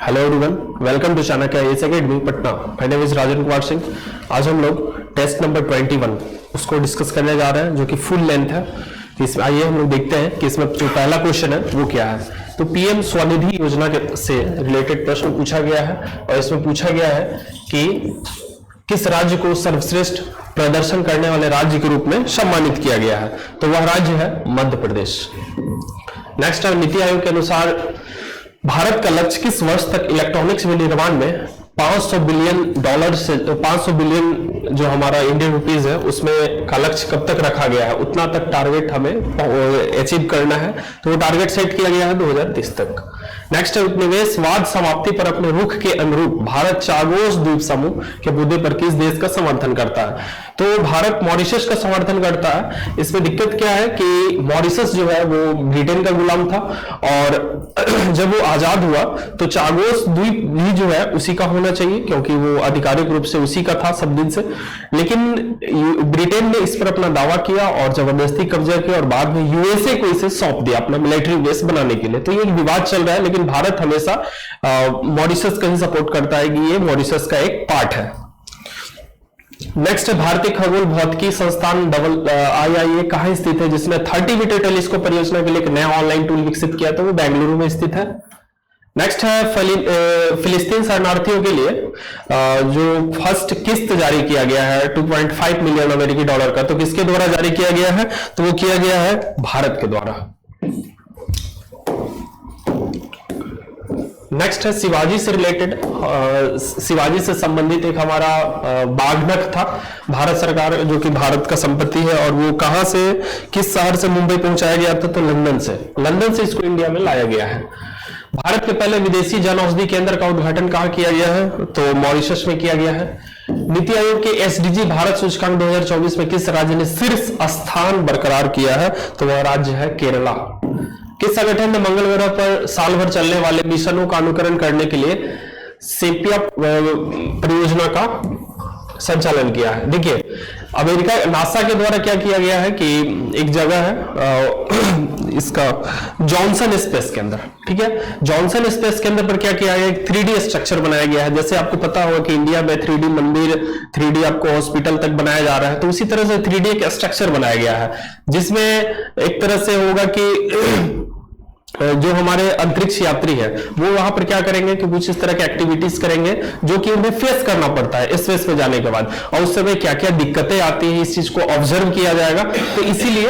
Hello everyone, welcome to Chanakya IAS academy Patna. My name is Rajan Kumar Singh. आज हम लोग टेस्ट नंबर 21 उसको डिस्कस करने जा रहे हैं, जो कि फुल लेंथ है। इसमें आइए हम लोग देखते हैं कि इसमें जो पहला क्वेश्चन है वो क्या है। तो पीएम स्वनिधि योजना से रिलेटेड प्रश्न पूछा गया है और इसमें पूछा गया है कि किस राज्य को सर्वश्रेष्ठ प्रदर्शन करने वाले राज्य के रूप में सम्मानित किया गया है। तो वह राज्य है मध्य प्रदेश। नेक्स्ट है, नीति आयोग के अनुसार भारत का लक्ष्य किस वर्ष तक इलेक्ट्रॉनिक्स विनिर्माण में $500 बिलियन से 500 बिलियन जो हमारा इंडियन रुपीज है उसमें का लक्ष्य कब तक रखा गया है, उतना तक टारगेट हमें अचीव करना है। तो वो टारगेट सेट किया गया है 2030 तक। नेक्स्ट है, उपनिवेशवाद समाप्ति पर अपने रुख के अनुरूप भारत चागोस द्वीप समूह के मुद्दे पर किस देश का समर्थन करता है। तो भारत मॉरिशस का समर्थन करता है। इसमें दिक्कत क्या है कि मॉरिशस जो है वो ब्रिटेन का गुलाम था और जब वो आजाद हुआ तो चागोस द्वीप भी जो है उसी का होना चाहिए, क्योंकि वो आधिकारिक रूप से उसी का था सब दिन से। लेकिन ब्रिटेन ने इस पर अपना दावा किया और जबरदस्ती कब्जा किया और बाद में यूएसए को इसे सौंप दिया अपना मिलिट्री बेस बनाने के लिए। तो ये एक विवाद चल रहा है, लेकिन भारत हमेशा मॉरिशस का ही सपोर्ट करता है कि ये मॉरिशस का एक पार्ट है। नेक्स्ट है, भारतीय खगोल भौतिकी संस्थान IIA कहां स्थित है, जिसने 30 मीटर टेलीस्कोप परियोजना के लिए एक नया ऑनलाइन टूल विकसित किया था, वो बेंगलुरु में स्थित है। नेक्स्ट है, फिलिस्तीन शरणार्थियों के लिए जो फर्स्ट किस्त जारी किया गया है $2.5 मिलियन अमेरिकी डॉलर का, तो किसके द्वारा जारी किया गया है, तो वो किया गया है भारत के द्वारा। नेक्स्ट है, शिवाजी से रिलेटेड, शिवाजी से संबंधित एक हमारा बागनख था भारत सरकार, जो कि भारत का संपत्ति है, और वो कहां से किस शहर से मुंबई पहुंचाया गया था, तो लंदन से इसको इंडिया में लाया गया है। भारत के पहले विदेशी जन औषधि केंद्र का उद्घाटन कहां किया गया है, तो मॉरिशस में किया गया है। नीति आयोग के SDG भारत सूचकांक 2024 में किस राज्य ने शीर्ष स्थान बरकरार किया है, तो वह राज्य है केरला। किस संगठन ने मंगल ग्रह पर साल भर चलने वाले मिशनों का अनुकरण करने के लिए सेपिया परियोजना का संचालन किया है। देखिए, अमेरिका नासा के द्वारा क्या किया गया है कि एक जगह है इसका जॉनसन स्पेस केंद्र, ठीक है। जॉनसन स्पेस केंद्र पर क्या किया है, एक 3D स्ट्रक्चर बनाया गया है। जैसे आपको पता होगा कि इंडिया में 3D मंदिर, 3D आपको हॉस्पिटल तक बनाया जा रहा है, तो उसी तरह से 3D एक स्ट्रक्चर बनाया गया है, जिसमें एक तरह से होगा कि जो हमारे अंतरिक्ष यात्री है वो वहां पर क्या करेंगे कि कुछ इस तरह के एक्टिविटीज करेंगे जो कि उन्हें फेस करना पड़ता है स्पेस में जाने के बाद, और उस समय क्या क्या दिक्कतें आती हैं इस चीज को ऑब्जर्व किया जाएगा। तो इसीलिए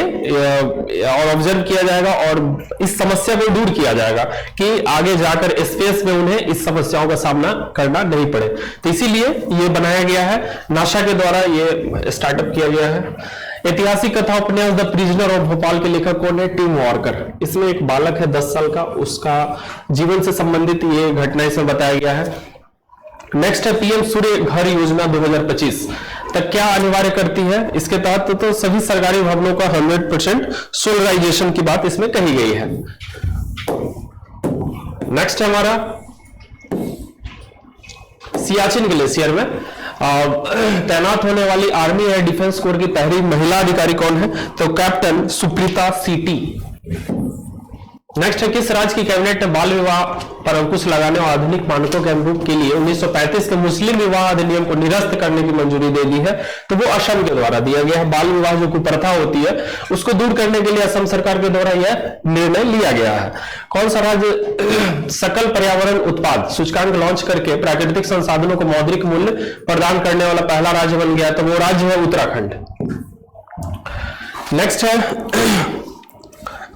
और ऑब्जर्व किया जाएगा और इस समस्या को दूर किया जाएगा कि आगे जाकर स्पेस में उन्हें इस समस्याओं का सामना करना नहीं पड़े। तो इसीलिए ये बनाया गया है, नासा के द्वारा ये स्टार्टअप किया गया है। ऐतिहासिक कथा उपन्यास द प्रिजनर ऑफ भोपाल के लेखक कौन है, टिम वॉकर। इसमें एक बालक है 10 साल का, उसका जीवन से संबंधित ये घटना इसमें बताया गया है। नेक्स्ट है, पीएम सूर्य घर योजना 2025 तक क्या अनिवार्य करती है। इसके तहत तो सभी सरकारी भवनों का 100% सोलराइजेशन की बात इसमें कही गई है। नेक्स्ट है हमारा, सियाचिन ग्लेशियर में तैनात होने वाली आर्मी एयर डिफेंस कोर की पहली महिला अधिकारी कौन है, तो कैप्टन सुप्रीता सीटी। नेक्स्ट है, किस राज्य की कैबिनेट ने बाल विवाह पर अंकुश लगाने और आधुनिक मानकों के अनुरूप के लिए 1935 के मुस्लिम विवाह अधिनियम को निरस्त करने की मंजूरी दे दी है, तो वो असम के द्वारा दिया गया है। बाल विवाह जो कुप्रथा होती है उसको दूर करने के लिए असम सरकार के द्वारा यह निर्णय लिया गया है। कौन सा राज्य सकल पर्यावरण उत्पाद सूचकांक लॉन्च करके प्राकृतिक संसाधनों को मौद्रिक मूल्य प्रदान करने वाला पहला राज्य बन गया, तो वो राज्य है उत्तराखंड।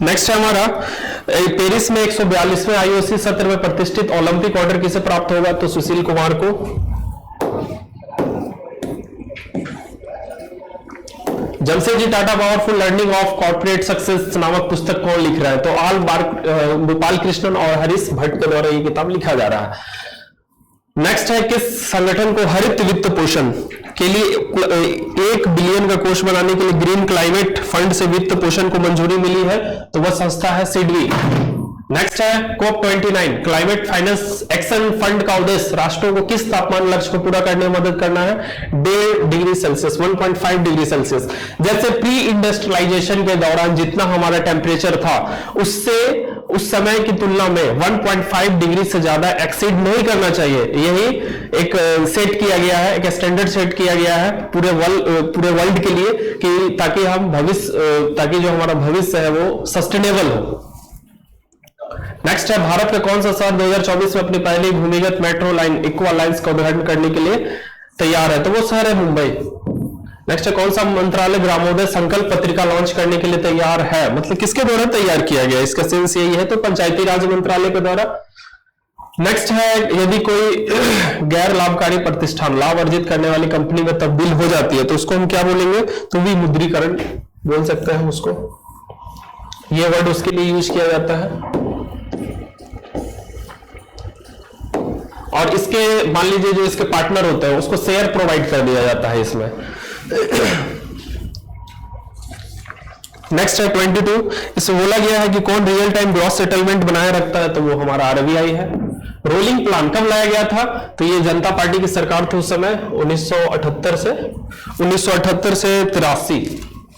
नेक्स्ट है हमारा, पेरिस में 142वें IOC सत्र में प्रतिष्ठित ओलंपिक ऑर्डर किसे प्राप्त होगा, तो सुशील कुमार को। Jamshedji Tata powerful learning of corporate success नामक पुस्तक कौन लिख रहा है, तो आल गोपाल कृष्णन और हरीश भट्ट के द्वारा ये किताब लिखा जा रहा है। नेक्स्ट है, किस संगठन को हरित वित्त पोषण के लिए 1 बिलियन का कोष बनाने के लिए ग्रीन क्लाइमेट फंड से वित्त पोषण को मंजूरी मिली है, तो वह संस्था है सिडवी। नेक्स्ट है, COP29 climate finance action fund का उद्देश्य राष्ट्रों को किस तापमान लक्ष्य को पूरा करने में मदद करना है, 1.5 डिग्री सेल्सियस, 1.5 डिग्री सेल्सियस। जैसे प्री इंडस्ट्रियलाइजेशन के दौरान जितना हमारा टेम्परेचर था उससे उस समय की तुलना में 1.5 डिग्री से ज्यादा एक्सीड नहीं करना चाहिए। यही एक सेट किया गया है, एक स्टैंडर्ड सेट किया गया है पूरे वर्ल्ड के लिए, कि ताकि जो हमारा भविष्य है वो सस्टेनेबल हो। नेक्स्ट है, भारत का कौन सा शहर 2024 में अपनी पहली भूमिगत मेट्रो लाइन इक्वा लाइंस का उद्घाटन करने के लिए तैयार है? तो वो शहर है मुंबई। नेक्स्ट है, कौन सा मंत्रालय ग्रामोदय संकल्प पत्रिका लॉन्च करने के लिए तैयार है? मतलब किसके द्वारा तैयार किया गया, इसका सेंस यही है, तो पंचायती राज मंत्रालय के द्वारा। नेक्स्ट है, यदि कोई गैर लाभकारी प्रतिष्ठान लाभ अर्जित करने वाली कंपनी में तब्दील हो जाती है तो उसको हम क्या बोलेंगे? तो विमुद्रीकरण बोल सकते हैं हम उसको, ये वर्ड उसके लिए यूज किया जाता है। और इसके मान लीजिए जो इसके पार्टनर होते हैं उसको शेयर प्रोवाइड कर दिया जाता है इसमें। नेक्स्ट है 22, इसमें बोला गया है कि कौन रियल टाइम ग्रॉस सेटलमेंट बनाए रखता है? तो वो हमारा आरबीआई है। रोलिंग प्लान कब लाया गया था? तो ये जनता पार्टी की सरकार थी उस समय 1978 से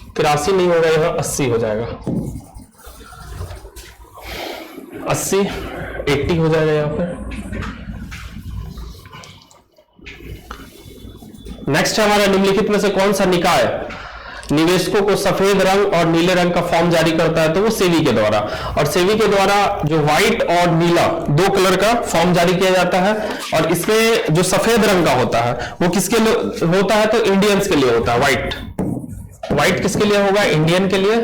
83 नहीं होगा, यह 80 हो जाएगा, 80 हो जाएगा यहाँ पर। नेक्स्ट है हमारा, निम्नलिखित में से कौन सा निकाय निवेशकों को सफेद रंग और नीले रंग का फॉर्म जारी करता है? तो वो सेबी के द्वारा। और सेबी के द्वारा जो व्हाइट और नीला 2 कलर का फॉर्म जारी किया जाता है। और इसमें जो सफेद रंग का होता है वो किसके लिए होता है? तो इंडियंस के लिए होता है। व्हाइट किसके लिए होगा? इंडियन के लिए।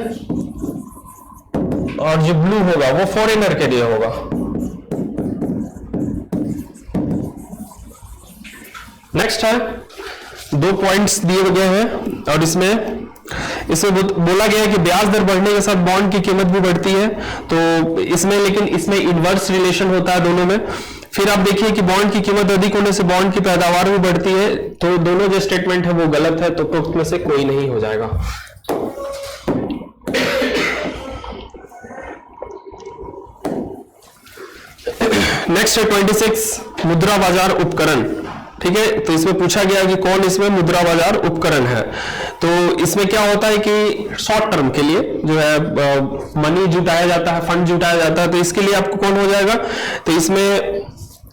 और जो ब्लू होगा वो फॉरेनर के लिए होगा। नेक्स्ट है, 2 पॉइंट्स दिए गए हैं और इसमें बोला गया है कि ब्याज दर बढ़ने के साथ बॉन्ड की कीमत भी बढ़ती है। तो लेकिन इसमें इनवर्स रिलेशन होता है दोनों में। फिर आप देखिए कि बॉन्ड की कीमत अधिक होने से बॉन्ड की पैदावार भी बढ़ती है। तो दोनों जो स्टेटमेंट है वो गलत है, तो उपरोक्त में से कोई नहीं हो जाएगा। नेक्स्ट है 26, मुद्रा बाजार उपकरण। ठीक है, तो इसमें पूछा गया कि कौन इसमें मुद्रा बाजार उपकरण है। तो इसमें क्या होता है कि शॉर्ट टर्म के लिए जो है मनी जुटाया जाता है, फंड जुटाया जाता है। तो इसके लिए आपको कौन हो जाएगा? तो इसमें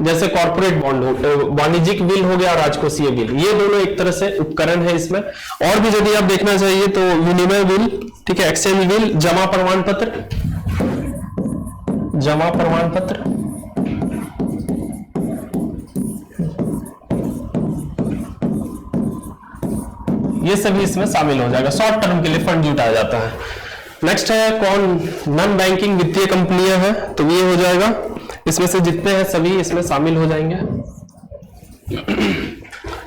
जैसे कॉर्पोरेट बॉन्ड हो, वाणिज्यिक बिल हो गया, राजकोषीय बिल, ये दोनों एक तरह से उपकरण है इसमें। और भी यदि आप देखना चाहिए तो विनिमय बिल, ठीक है, एक्सचेंज बिल, जमा प्रमाण पत्र, ये सभी इसमें शामिल हो जाएगा। शॉर्ट टर्म के लिए फंड जुटाया जाता है। नेक्स्ट है, कौन नॉन बैंकिंग वित्तीय कंपनियां हैं? तो ये हो जाएगा, इसमें से जितने हैं सभी इसमें शामिल हो जाएंगे।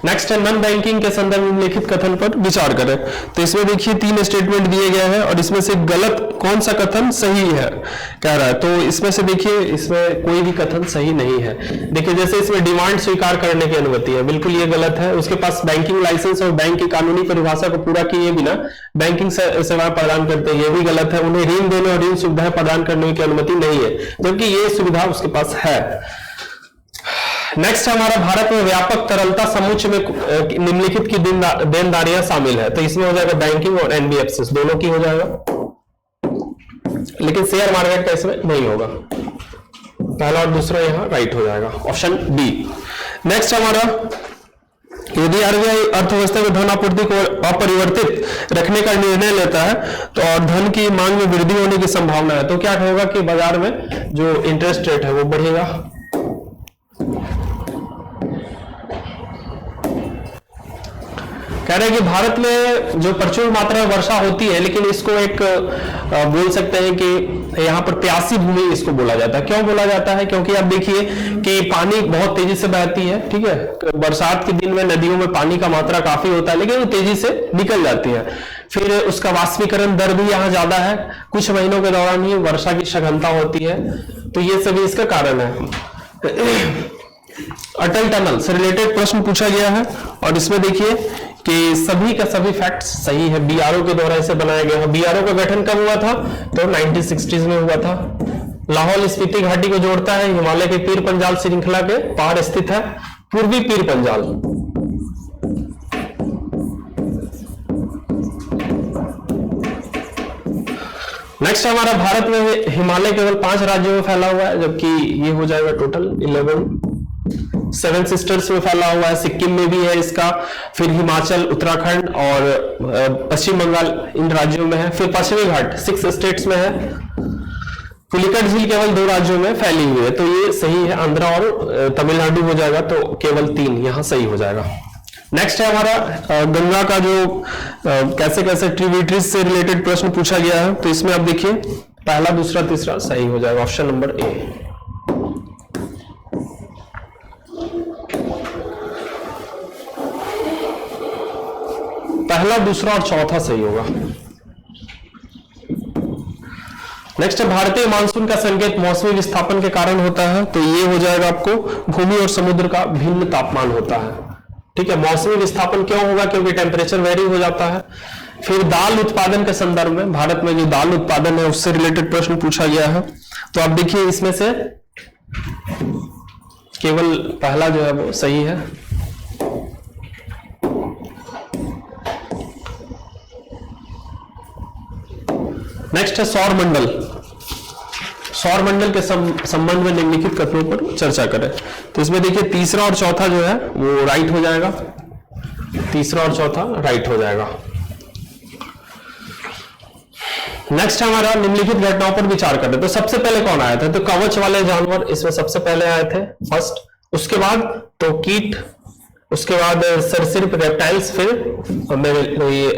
नेक्स्ट है, नॉन बैंकिंग के संदर्भ में लिखित कथन पर विचार करें। तो इसमें देखिए 3 स्टेटमेंट दिए गए हैं और इसमें से गलत कौन सा कथन सही है कह रहा है। तो इसमें से देखिए, इसमें कोई भी कथन सही नहीं है। देखिए जैसे इसमें डिमांड स्वीकार करने की अनुमति है, बिल्कुल ये गलत है। उसके पास बैंकिंग लाइसेंस और बैंक की कानूनी परिभाषा को पूरा किए बिना बैंकिंग सेवाएं प्रदान करते हैं, ये भी गलत है। उन्हें ऋण देने और ऋण सुविधाएं प्रदान करने की अनुमति नहीं है, जबकि ये सुविधा उसके पास है। नेक्स्ट हमारा, भारत में व्यापक तरलता समुच्चय में निम्नलिखित की देनदारियां शामिल है। तो इसमें हो जाएगा बैंकिंग और एनबीएफसी दोनों की हो जाएगा, लेकिन शेयर मार्केट का इसमें नहीं होगा। पहला और दूसरा यहां राइट हो जाएगा, ऑप्शन बी। नेक्स्ट हमारा, यदि आरबीआई अर्थव्यवस्था में धन आपूर्ति को अपरिवर्तित रखने का निर्णय लेता है तो और धन की मांग में वृद्धि होने की संभावना है, तो क्या होगा कि बाजार में जो इंटरेस्ट रेट है वो बढ़ेगा। कह रहे हैं कि भारत में जो प्रचुर मात्रा में वर्षा होती है, लेकिन इसको एक बोल सकते हैं कि यहाँ पर प्यासी भूमि इसको बोला जाता है। क्यों बोला जाता है? क्योंकि आप देखिए कि पानी बहुत तेजी से बहती है, ठीक है। बरसात के दिन में नदियों में पानी का मात्रा काफी होता है, लेकिन वो तेजी से निकल जाती है। फिर उसका वाष्पीकरण दर भी यहाँ ज्यादा है, कुछ महीनों के दौरान ही वर्षा की सघनता होती है। तो ये सभी इसका कारण है। अटल टनल से रिलेटेड प्रश्न पूछा गया है और इसमें देखिए कि सभी का सभी फैक्ट्स सही है। बीआरओ के द्वारा इसे बनाया गया है। बीआरओ का गठन कब हुआ था? तो 1960s में हुआ था। लाहौल स्पीति घाटी को जोड़ता है, हिमालय के पीर पंजाल श्रृंखला के पार स्थित है। पूर्वी पीर पंजाल, नेक्स्ट हमारा भारत में हिमालय केवल 5 राज्यों में फैला हुआ है, जबकि ये हो जाएगा टोटल 11। 7 सिस्टर्स में फैला हुआ है, सिक्किम में भी है इसका, फिर हिमाचल, उत्तराखंड और पश्चिम बंगाल इन राज्यों में है, फिर पश्चिमी घाट 6 स्टेट्स में है। पुलिकट झील केवल 2 राज्यों में फैली हुई है, तो ये सही है, आंध्रा और तमिलनाडु हो जाएगा, तो केवल 3 यहां सही हो जाएगा। नेक्स्ट है हमारा गंगा का जो कैसे कैसे ट्रिब्यूटरीज से रिलेटेड प्रश्न पूछा गया है, तो इसमें आप देखिए पहला, दूसरा, तीसरा सही हो जाएगा, ऑप्शन नंबर ए। पहला, दूसरा और चौथा सही होगा। नेक्स्ट है भारतीय मानसून का संकेत मौसमी विस्थापन के कारण होता है, तो ये हो जाएगा आपको भूमि और समुद्र का भिन्न तापमान होता है। ठीक है, मौसमी विस्थापन क्यों होगा? क्योंकि टेम्परेचर वेरी हो जाता है। फिर दाल उत्पादन के संदर्भ में, भारत में जो दाल उत्पादन है उससे रिलेटेड प्रश्न पूछा गया है, तो आप देखिए इसमें से केवल पहला जो है वो सही है। नेक्स्ट है सौर मंडल। सौर मंडल के संबंध में निम्नलिखित कथनों पर चर्चा करें, तो इसमें देखिए तीसरा और चौथा जो है वो राइट हो जाएगा, तीसरा और चौथा राइट हो जाएगा। नेक्स्ट हमारा निम्नलिखित घटनाओं पर विचार करें, तो सबसे पहले कौन आया था? तो कवच वाले जानवर इसमें सबसे पहले आए थे फर्स्ट, उसके बाद तो कीट, उसके बाद सरीसृप रेप्टाइल्स, फिर ये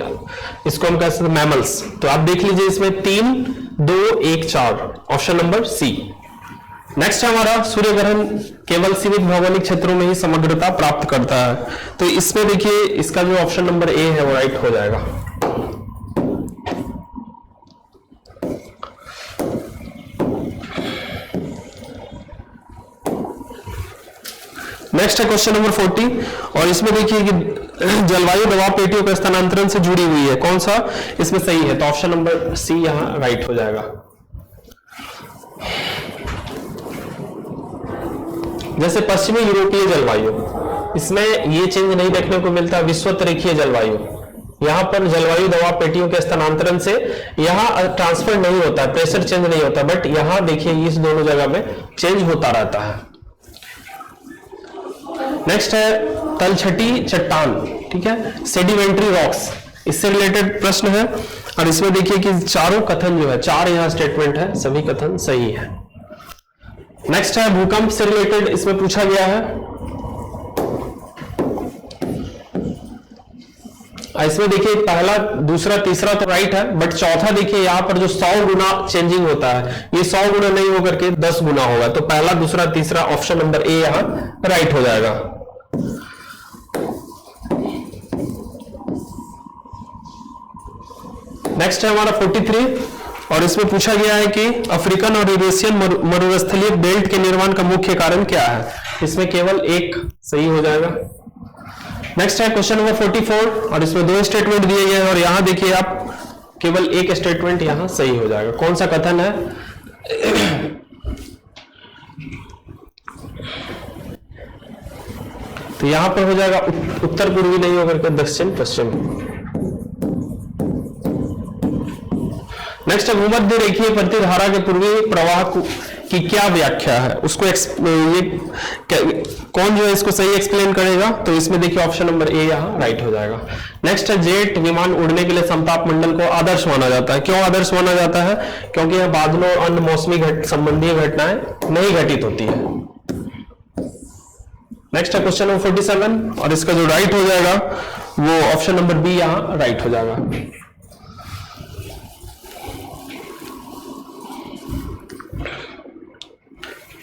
इसको हम कहते हैं मैमल्स। तो आप देख लीजिए इसमें 3, 2, 1, 4, ऑप्शन नंबर सी। नेक्स्ट हमारा सूर्य ग्रहण केवल सीमित भौगोलिक क्षेत्रों में ही समग्रता प्राप्त करता है, तो इसमें देखिए इसका जो ऑप्शन नंबर ए है वो राइट हो जाएगा। नेक्स्ट है क्वेश्चन नंबर 40 और इसमें देखिए कि जलवायु दबाव पेटियों के स्थानांतरण से जुड़ी हुई है, कौन सा इसमें सही है? तो ऑप्शन नंबर सी यहां राइट हो जाएगा। जैसे पश्चिमी यूरोपीय जलवायु, इसमें ये चेंज नहीं देखने को मिलता। विश्वतरीखीय जलवायु, यहां पर जलवायु दबाव पेटियों के स्थानांतरण से यहां ट्रांसफर नहीं होता, प्रेशर चेंज नहीं होता, बट यहां देखिए इस दोनों जगह में चेंज होता रहता है। नेक्स्ट है तलछटी चट्टान, ठीक है, सेडिमेंट्री रॉक्स, इससे रिलेटेड प्रश्न है और इसमें देखिए कि चारों कथन जो है, 4 यहां स्टेटमेंट है, सभी कथन सही है। नेक्स्ट है भूकंप से रिलेटेड, इसमें पूछा गया है, इसमें देखिए पहला, दूसरा, तीसरा तो राइट है, बट चौथा देखिए यहां पर जो 100 गुना चेंजिंग होता है, ये 100 गुना नहीं होकर के 10 गुना होगा, तो पहला, दूसरा, तीसरा ऑप्शन नंबर ए यहां राइट हो जाएगा। नेक्स्ट है हमारा 43 और इसमें पूछा गया है कि अफ्रीकन और यूरेशियन मरुस्थलीय बेल्ट के निर्माण का मुख्य कारण क्या है? इसमें केवल एक सही हो जाएगा। नेक्स्ट है क्वेश्चन नंबर 44 और इसमें 2 स्टेटमेंट दिए गए हैं और यहां देखिए आप केवल एक स्टेटमेंट यहां सही हो जाएगा। कौन सा कथन है? तो यहां पर हो जाएगा उत्तर पूर्वी नहीं होकर के दक्षिण पश्चिम। नेक्स्ट है भूमध्य रेखीय प्रतिधारा के पूर्वी प्रवाह की क्या व्याख्या है? उसको ये कौन जो है इसको सही एक्सप्लेन करेगा? तो इसमें देखिए ऑप्शन नंबर ए यहां राइट हो जाएगा। नेक्स्ट है जेट विमान उड़ने के लिए समताप मंडल को आदर्श माना जाता है। क्यों आदर्श माना जाता है? क्योंकि यह बादलों और अन्य मौसमी संबंधी घटनाएं नहीं घटित होती है। नेक्स्ट है क्वेश्चन नंबर 47 और इसका जो राइट हो जाएगा वो ऑप्शन नंबर बी यहां राइट हो जाएगा।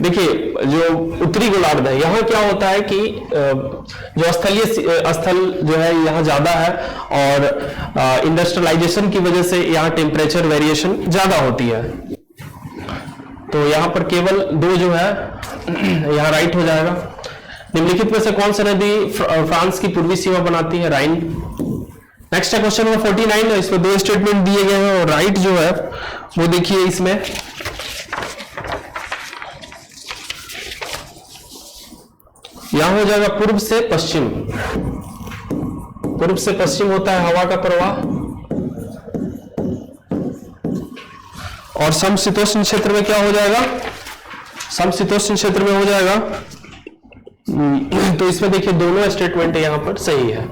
देखिए जो उत्तरी गोलार्ध है, यहाँ क्या होता है कि जो स्थलीय स्थल जो है यहाँ ज्यादा है और इंडस्ट्रियलाइजेशन की वजह से यहाँ टेम्परेचर वेरिएशन ज्यादा होती है, तो यहाँ पर केवल 2 जो है यहाँ राइट हो जाएगा। निम्नलिखित में से कौन सी नदी फ्रांस की पूर्वी सीमा बनाती है? राइन। नेक्स्ट है क्वेश्चन नंबर 49 है, इसमें 2 स्टेटमेंट दिए गए हैं और राइट जो है वो देखिए इसमें यहां हो जाएगा पूर्व से पश्चिम। पूर्व से पश्चिम होता है हवा का प्रवाह, और समशीतोष्ण क्षेत्र में क्या हो जाएगा, समशीतोष्ण क्षेत्र में हो जाएगा। तो इसमें देखिए दोनों स्टेटमेंट यहां पर सही है।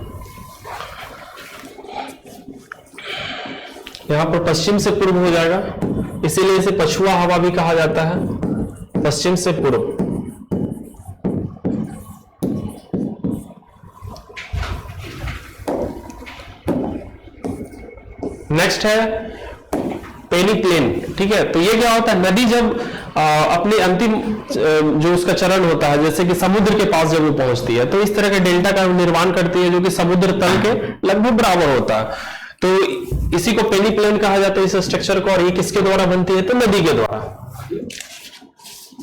यहां पर पश्चिम से पूर्व हो जाएगा, इसीलिए इसे पछुआ हवा भी कहा जाता है, पश्चिम से पूर्व। नेक्स्ट है पेनिप्लेन, ठीक है। तो ये क्या होता है, नदी जब अपने अंतिम जो उसका चरण होता है, जैसे कि समुद्र के पास जब वो पहुंचती है, तो इस तरह के डेल्टा का निर्माण करती है जो कि समुद्र तल के लगभग बराबर होता है। तो इसी को पेनिप्लेन कहा जाता है, इस स्ट्रक्चर को। और ये किसके द्वारा बनती है, तो नदी के द्वारा।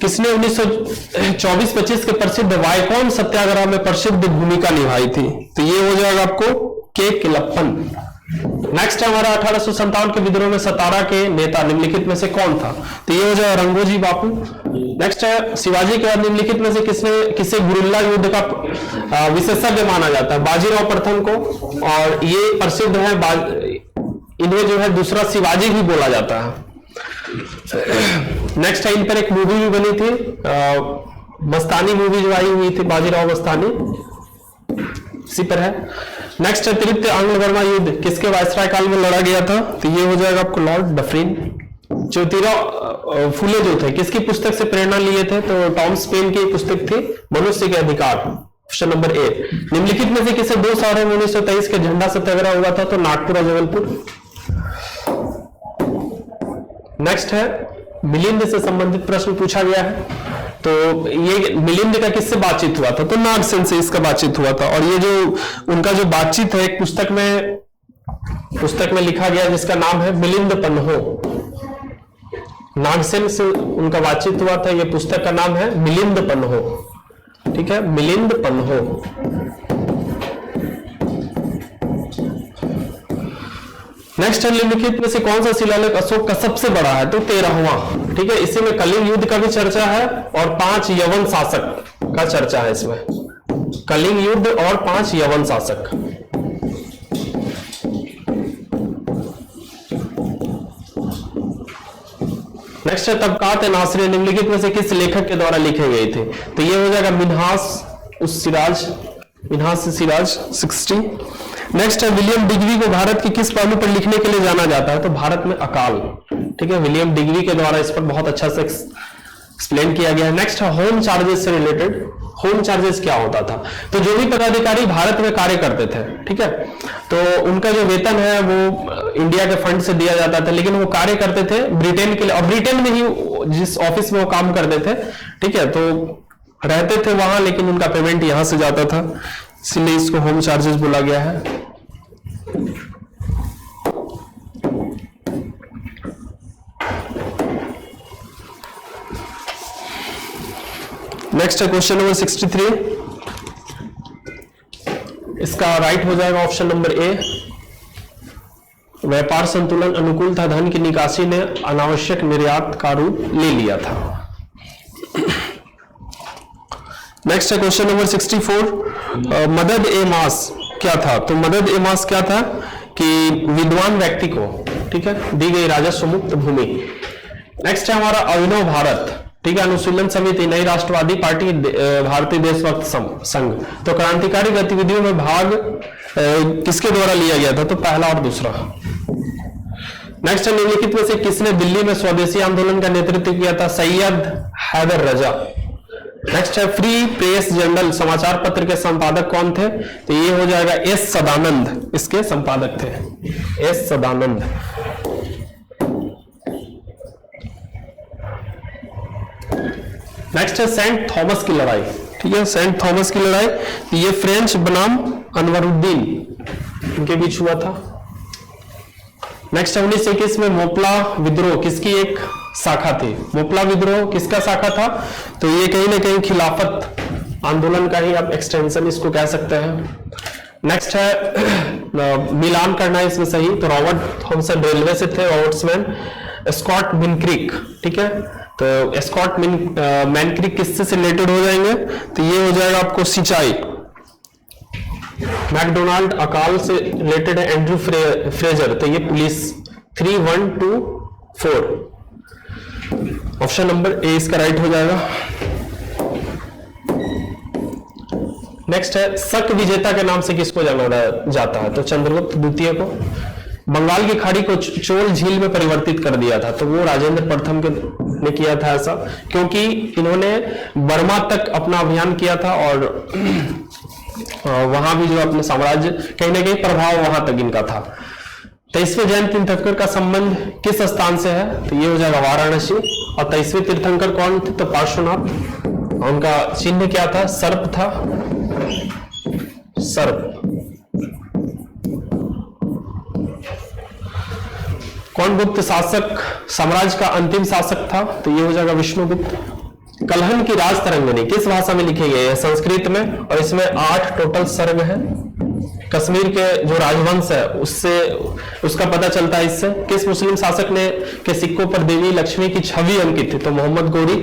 किसने 1924-25 के प्रसिद्ध वाइकोम सत्याग्रह में प्रसिद्ध भूमिका निभाई थी, तो ये हो जाएगा आपको के किलप्पन। नेक्स्ट है हमारा 1857 के विद्रोह में सतारा के नेता निम्नलिखित में से कौन था, तो ये हो जाएगा रंगोजी बापू। नेक्स्ट है शिवाजी के बाद निम्नलिखित में से किसे गुरिल्ला युद्ध का विशेषज्ञ माना जाता है, बाजीराव प्रथम को। और ये प्रसिद्ध है, इन्हें जो है दूसरा शिवाजी भी बोला जाता है। नेक्स्ट है इन पर एक मूवी भी बनी थी, मस्तानी मूवी जो आई हुई थी, बाजीराव मस्तानी, इसी पर है। नेक्स्ट है तृतीय आंग्ल बर्मा युद्ध किसके वायसराय काल में लड़ा गया था, तो ये हो जाएगा आपको लॉर्ड डफरिन। ज्योतिराव फूले जो थे किसकी पुस्तक से प्रेरणा लिए थे, तो टॉमस पेन की पुस्तक थी मनुष्य के अधिकार। Option number A. निम्नलिखित में से किसे 2 शहरों में 1923 के झंडा सत्याग्रह हुआ था, तो नागपुर और जबलपुर। नेक्स्ट है मिलिंद से संबंधित प्रश्न पूछा गया है, तो ये मिलिंद का किससे बातचीत हुआ था, तो नागसेन से इसका बातचीत हुआ था। और ये जो उनका जो बातचीत है एक पुस्तक में लिखा गया जिसका नाम है मिलिंद पन्हो। नागसेन से उनका बातचीत हुआ था, ये पुस्तक का नाम है मिलिंद पन्हो, ठीक है, मिलिंद पन्हो। नेक्स्ट है निम्नलिखित में से कौन सा शिलालेख अशोक का सबसे बड़ा है, तो 13वां, ठीक है। इसी में कलिंग युद्ध का भी चर्चा है और 5 यवन शासक का चर्चा है इसमें, कलिंग युद्ध और 5 यवन शासक। नेक्स्ट है तबकात नासिर निम्नलिखित में से किस लेखक के द्वारा लिखे गए थे, तो ये हो जाएगा मिन्हास सिराज 60। नेक्स्ट है विलियम डिग्री को भारत के किस पहलू पर लिखने के लिए जाना जाता है, तो भारत में अकाल, ठीक है, विलियम डिग्री के द्वारा इस पर बहुत अच्छा से एक्सप्लेन किया गया है। नेक्स्ट है होम चार्जेस से रिलेटेड, होम चार्जेस क्या होता था, तो जो भी पदाधिकारी भारत में कार्य करते थे, ठीक है, तो उनका जो वेतन है वो इंडिया के फंड से दिया जाता था, लेकिन वो कार्य करते थे ब्रिटेन के लिए, और ब्रिटेन में ही जिस ऑफिस में वो काम करते थे, ठीक है, तो रहते थे वहां, लेकिन उनका पेमेंट यहां से जाता था, इसलिए इसको होम चार्जेस बोला गया है। नेक्स्ट है क्वेश्चन नंबर 63, इसका राइट हो जाएगा ऑप्शन नंबर ए। व्यापार संतुलन अनुकूल था, धन की निकासी ने अनावश्यक निर्यात का रूप ले लिया था। नेक्स्ट है क्वेश्चन नंबर 64, मदद ए मास क्या था, तो मदद ए मास क्या था कि विद्वान व्यक्ति को, ठीक है, दी गई राजस्व मुक्त भूमि। नेक्स्ट है हमारा अभिनव भारत, ठीक है, अनुशीलन समिति, नई राष्ट्रवादी पार्टी, भारतीय देशभक्त संघ। तो क्रांतिकारी गतिविधियों में भाग किसके द्वारा लिया गया था, तो पहला और दूसरा। नेक्स्ट है निम्नलिखित में से किसने दिल्ली में स्वदेशी आंदोलन का नेतृत्व किया था, सैयद हैदर रजा। नेक्स्ट है फ्री प्रेस जर्नल समाचार पत्र के संपादक कौन थे, तो ये हो जाएगा एस सदानंद, इसके संपादक थे एस सदानंद। नेक्स्ट है सेंट थॉमस की लड़ाई, ठीक है, सेंट थॉमस की लड़ाई, ये फ्रेंच बनाम अनवरुद्दीन इनके बीच हुआ था। नेक्स्ट है 1921 में मोपला विद्रोह किसकी एक शाखा थी, मोपला विद्रोह किसका शाखा था, तो ये कहीं ना कहीं खिलाफत आंदोलन का ही आप एक्सटेंशन इसको कह सकते हैं। नेक्स्ट है मिलान करना है इसमें सही, तो रॉबर्ट थॉमसन रेलवे से थे, रॉबर्ट्समैन। स्कॉट मिनक्रिक, ठीक है, तो स्कॉट मैनक्रिक किससे से रिलेटेड हो जाएंगे, तो ये हो जाएगा आपको सिंचाई। मैकडोनाल्ड अकाल से रिलेटेड है, एंड्रू फ्रेजर, तो ये पुलिस 3124। ऑप्शन नंबर ए इसका राइट हो जाएगा। नेक्स्ट है, शक विजेता के नाम से किसको जाना जाता है? तो चंद्रगुप्त द्वितीय को। बंगाल की खाड़ी को चोल झील में परिवर्तित कर दिया था, तो वो राजेंद्र प्रथम ने किया था ऐसा, क्योंकि इन्होंने बर्मा तक अपना अभियान किया था और वहां भी जो अपने साम्राज्य कहीं ना कहीं प्रभाव वहां तक इनका था। 23वें जैन तीर्थंकर का संबंध किस स्थान से है? तो ये हो जाएगा वाराणसी। और 23वें तीर्थंकर कौन थे? तो पार्श्वनाथ। उनका चिन्ह क्या था? सर्प था, सर्प। कौन गुप्त शासक साम्राज्य का अंतिम शासक था? तो ये हो जाएगा विष्णुगुप्त। कलहन की राज तरंगिणी किस भाषा में लिखी गई है? संस्कृत में, और इसमें 8 टोटल सर्ग है। कश्मीर के जो राजवंश है उससे उसका पता चलता है इससे। किस मुस्लिम शासक ने के सिक्कों पर देवी लक्ष्मी की छवि अंकित थी? तो मोहम्मद गोरी।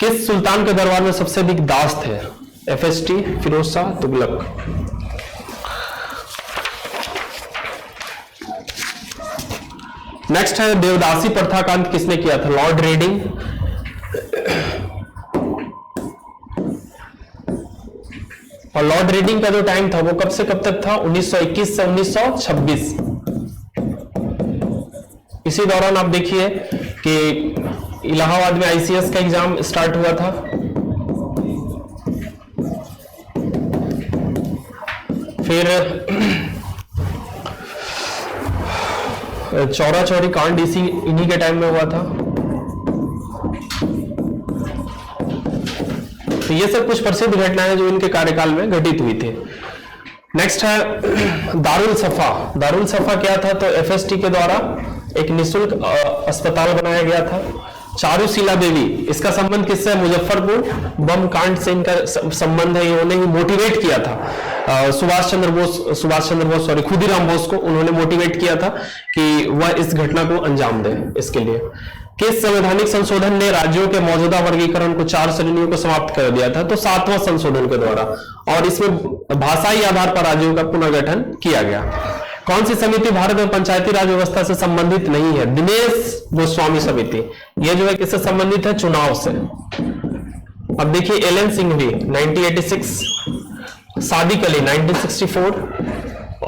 किस सुल्तान के दरबार में सबसे अधिक दास थे? FST, फिरोज शाह, तुगलक। नेक्स्ट है, देवदासी प्रथा का अंत किसने किया था? Lord Reading. और लॉर्ड रेडिंग का जो टाइम था वो कब से कब तक था? 1921 से 1926। इसी दौरान आप देखिए कि इलाहाबाद में ICS का एग्जाम स्टार्ट हुआ था। फिर चौरा चौरी कांड इन्हीं के टाइम में हुआ था। तो ये सब कुछ प्रसिद्ध घटनाएं जो इनके कार्यकाल में घटित हुई थी। नेक्स्ट है दारुल सफा। दारुल सफा क्या था? तो FST के द्वारा एक निःशुल्क अस्पताल बनाया गया था। चारुशीला देवी, इसका संबंध किससे? मुजफ्फरपुर बम कांड से इनका संबंध है। इन्होंने ही मोटिवेट किया था सुभाष चंद्र बोस सॉरी खुदीराम बोस को उन्होंने मोटिवेट किया था कि वह इस घटना को अंजाम दे। इसके लिए किस संवैधानिक संशोधन ने राज्यों के मौजूदा वर्गीकरण को 4 श्रेणियों को समाप्त कर दिया था? तो 7वां संशोधन के द्वारा, और इसमें भाषाई आधार पर राज्यों का पुनर्गठन किया गया। कौन सी समिति भारत में पंचायती राज व्यवस्था से संबंधित नहीं है? दिनेश गोस्वामी समिति। यह जो है किससे संबंधित है? चुनाव से। अब देखिए LN सिंघवी 1986, सादिक अली 1964,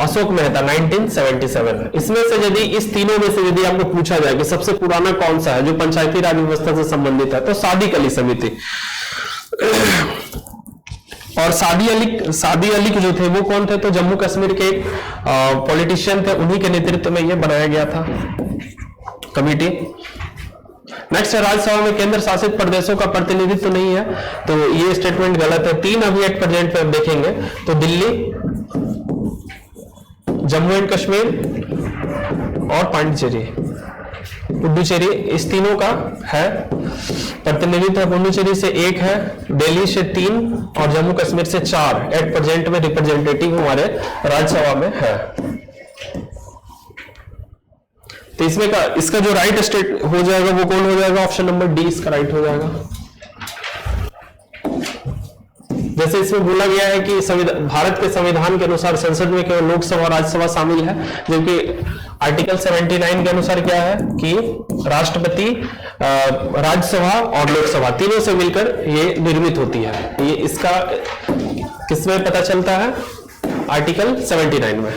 अशोक मेहता 1977। इसमें से यदि इस तीनों में से यदि आपको पूछा जाए कि सबसे पुराना कौन सा है जो पंचायती राज व्यवस्था से संबंधित है, तो सादिक अली समिति। और सादी अली जो थे वो कौन थे? तो जम्मू कश्मीर के एक पॉलिटिशियन थे, उन्हीं के नेतृत्व में ये बनाया गया था कमेटी। नेक्स्ट है, राज्यसभा में केंद्र शासित प्रदेशों का प्रतिनिधित्व तो नहीं है, तो ये स्टेटमेंट गलत है। 3 अभी एट प्रेजेंट पे देखेंगे तो दिल्ली, जम्मू एंड कश्मीर और पांडिचेरी, पुडुचेरी, इस तीनों का है प्रतिनिधित्व। पुडुचेरी से 1 है, दिल्ली से 3 और जम्मू कश्मीर से 4 एट प्रेजेंट में रिप्रेजेंटेटिव हमारे राज्यसभा में है। तो इसमें का इसका जो राइट स्टेट हो जाएगा वो कौन हो जाएगा? ऑप्शन नंबर डी इसका राइट हो जाएगा। जैसे इसमें बोला गया है कि भारत के संविधान के अनुसार संसद में केवल लोकसभा और राज्यसभा शामिल है, जबकि आर्टिकल 79 के अनुसार क्या है कि राष्ट्रपति, राज्यसभा और लोकसभा तीनों से मिलकर ये निर्मित होती है। ये इसका किसमें पता चलता है? आर्टिकल 79 में।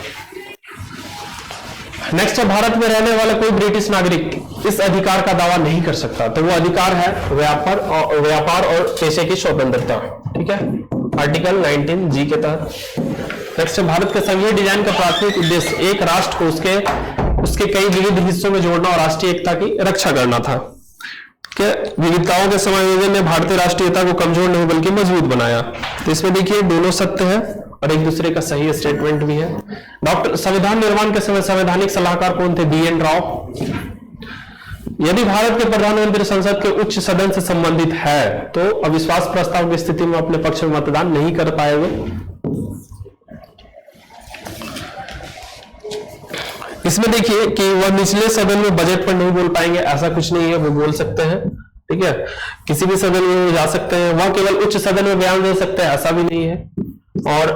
नेक्स्ट है, भारत में रहने वाला कोई ब्रिटिश नागरिक इस अधिकार का दावा नहीं कर सकता, तो वो अधिकार है व्यापार और पेशे की स्वतंत्रता। ठीक है, आर्टिकल 19G के तहत। नेक्स्ट है, भारत के संघीय डिजाइन का प्राथमिक उद्देश्य एक राष्ट्र को उसके कई विविध हिस्सों में जोड़ना और राष्ट्रीय एकता की रक्षा करना था। विविधताओं के समायोजन ने भारतीय राष्ट्रीयता को कमजोर नहीं बल्कि मजबूत बनाया। तो इसमें देखिए दोनों सत्य है और एक दूसरे का सही स्टेटमेंट भी है। डॉक्टर संविधान निर्माण के समय संवैधानिक सलाहकार कौन थे? BN राव। यदि भारत के प्रधानमंत्री संसद के उच्च सदन से संबंधित है तो अविश्वास प्रस्ताव की स्थिति में अपने पक्ष में मतदान नहीं कर पाएंगे। इसमें देखिए कि वह निचले सदन में बजट पर नहीं बोल पाएंगे, ऐसा कुछ नहीं है, वो बोल सकते हैं। ठीक है, किसी भी सदन में जा सकते हैं। वह केवल उच्च सदन में बयान दे सकते हैं, ऐसा भी नहीं है। और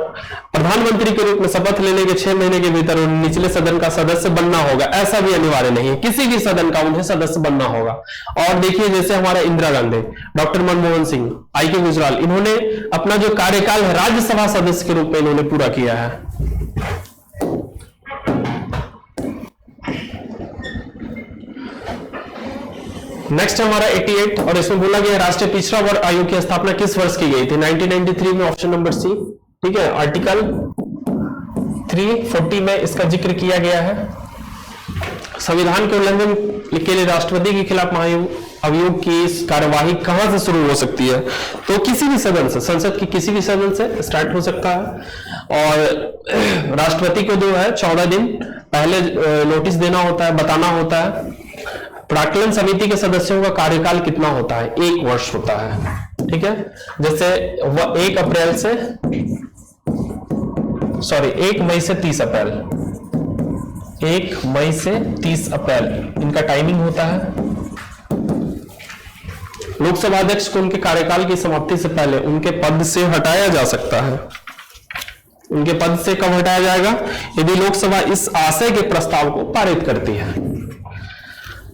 प्रधानमंत्री के रूप में शपथ लेने के 6 महीने के भीतर उन्हें निचले सदन का सदस्य बनना होगा, ऐसा भी अनिवार्य नहीं है, किसी भी सदन का उन्हें सदस्य बनना होगा। और देखिए जैसे हमारा इंदिरा गांधी, डॉक्टर मनमोहन सिंह, आई.के. गुजराल, इन्होंने अपना जो कार्यकाल है राज्यसभा सदस्य के रूप में इन्होंने पूरा किया है। नेक्स्ट हमारा 88 और इसमें बोला गया राष्ट्रीय पिछड़ा वर्ग आयोग की स्थापना किस वर्ष की गई थी? 1993 में, ऑप्शन नंबर सी। ठीक है, आर्टिकल 340 में इसका जिक्र किया गया है। संविधान के उल्लंघन के लिए राष्ट्रपति के खिलाफ महाअभियोग की कार्यवाही कहां से शुरू हो सकती है? तो किसी भी सदन से, संसद की किसी भी सदन से स्टार्ट हो सकता है। और राष्ट्रपति को जो है 14 दिन पहले नोटिस देना होता है, बताना होता है। प्राक्कलन समिति के सदस्यों का कार्यकाल कितना होता है? 1 वर्ष होता है। ठीक है, जैसे 1 मई से 30 अप्रैल, 1 मई से 30 अप्रैल इनका टाइमिंग होता है। लोकसभा अध्यक्ष को उनके कार्यकाल की समाप्ति से पहले उनके पद से हटाया जा सकता है। उनके पद से कब हटाया जाएगा? यदि लोकसभा इस आशय के प्रस्ताव को पारित करती है।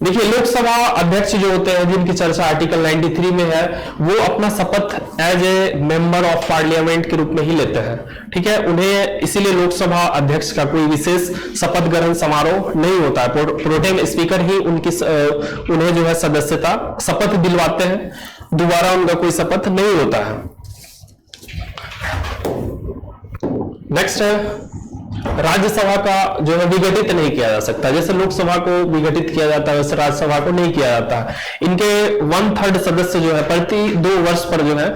देखिए, लोकसभा अध्यक्ष जो होते हैं, जिनकी चर्चा आर्टिकल 93 में है, वो अपना शपथ as a member of parliament के रूप में ही लेते हैं। ठीक है, उन्हें इसीलिए लोकसभा अध्यक्ष का कोई विशेष शपथ ग्रहण समारोह नहीं होता है। प्रोटेम स्पीकर ही उन्हें जो है सदस्यता शपथ दिलवाते हैं, दोबारा उनका कोई शपथ नहीं होता है। नेक्स्ट है राज्यसभा का जो है विघटित नहीं किया जा सकता। जैसे लोकसभा को विघटित किया जाता है वैसे राज्यसभा को नहीं किया जाता। इनके 1/3 सदस्य जो है प्रति 2 वर्ष पर जो है